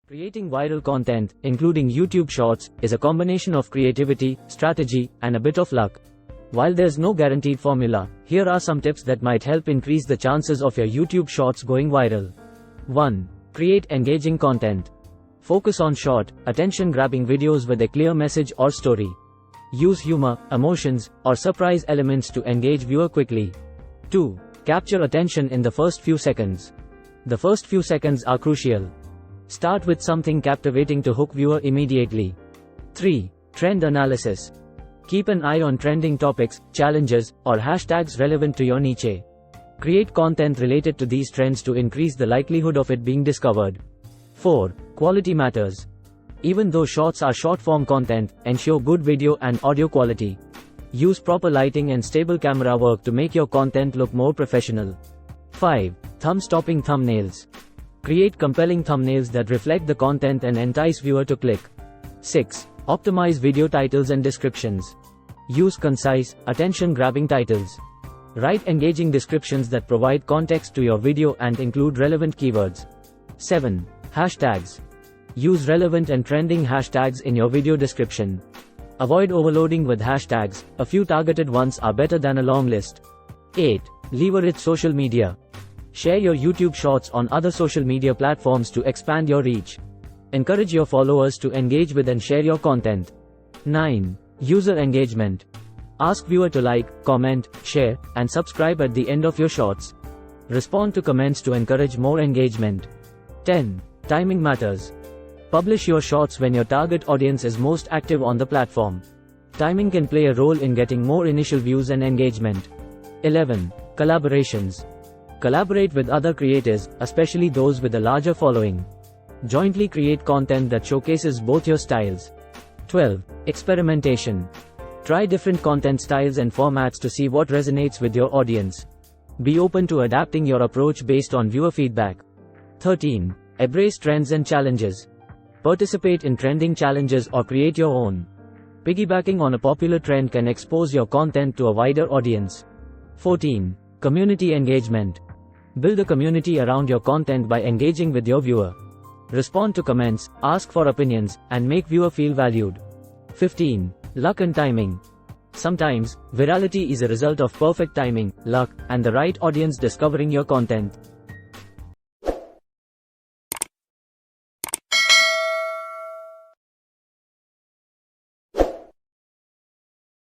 Creating viral content, including YouTube Shorts, is a combination of creativity, strategy, and a bit of luck. While there's no guaranteed formula, here are some tips that might help increase the chances of your YouTube Shorts going viral. 1. Create engaging content. Focus on short, attention-grabbing videos with a clear message or story. Use humor, emotions, or surprise elements to engage viewer quickly. 2. Capture attention in the first few seconds. The first few seconds are crucial. Start with something captivating to hook viewer immediately. 3. Trend analysis. Keep an eye on trending topics, challenges, or hashtags relevant to your niche. Create content related to these trends to increase the likelihood of it being discovered. 4. Quality matters. Even though shorts are short-form content, ensure good video and audio quality. Use proper lighting and stable camera work to make your content look more professional. 5. Thumb-stopping thumbnails. Create compelling thumbnails that reflect the content and entice viewer to click. 6. Optimize video titles and descriptions. Use concise, attention-grabbing titles. Write engaging descriptions that provide context to your video and include relevant keywords. 7. Hashtags. Use relevant and trending hashtags in your video description. Avoid overloading with hashtags, a few targeted ones are better than a long list. 8. Leverage social media. Share your YouTube Shorts on other social media platforms to expand your reach. Encourage your followers to engage with and share your content. 9. User engagement. Ask viewer to like, comment, share, and subscribe at the end of your shorts. Respond to comments to encourage more engagement. 10. Timing matters. Publish your shorts when your target audience is most active on the platform. Timing can play a role in getting more initial views and engagement. 11. Collaborations. Collaborate with other creators, especially those with a larger following. Jointly create content that showcases both your styles. 12. Experimentation. Try different content styles and formats to see what resonates with your audience. Be open to adapting your approach based on viewer feedback. 13. Embrace trends and challenges. Participate in trending challenges or create your own. Piggybacking on a popular trend can expose your content to a wider audience. 14. Community engagement. Build a community around your content by engaging with your viewer. Respond to comments, ask for opinions, and make viewer feel valued. 15. Luck and timing. Sometimes, virality is a result of perfect timing, luck, and the right audience discovering your content.